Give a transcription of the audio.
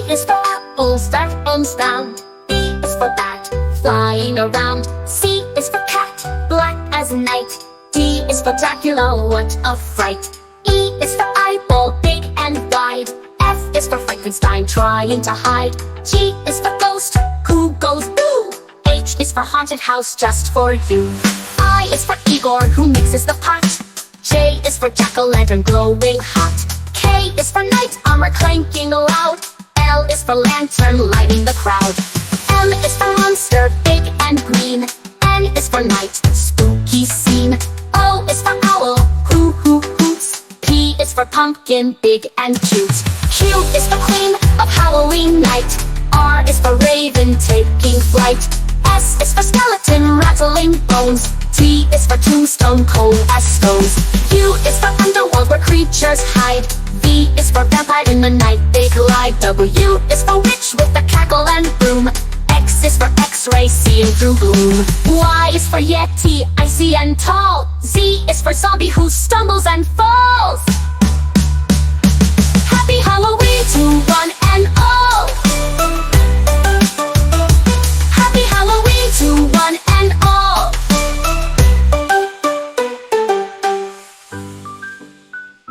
is for apples that comes down. B is for bat, flying around. C is for cat, black as night. D is for Dracula, what a fright. E is for eyeball, big and wide. F is for Frankenstein, trying to hide. G is for ghost, who goes boo. H is for haunted house, just for you. I is for Igor, who mixes the pot. J is for jack-o'-lantern, glowing hot. K is for knight, armor clanking loud. L is for lantern, lighting the crowd. M is for monster, big and green. N is for night, spooky scene. O is for owl, hoo hoots. P is for pumpkin, big and cute. Q is for queen of Halloween night. R is for raven, taking flight. S is for skeleton, rattling bones. T is for tombstone, cold as stones. U is for underworld, where creatures hide. V is for vampire, in the night they glide. W is for witch with the cackle and broom. X is for X-ray, seeing through gloom. Y is for yeti, icy and tall. Z is for zombie who stumbles and falls.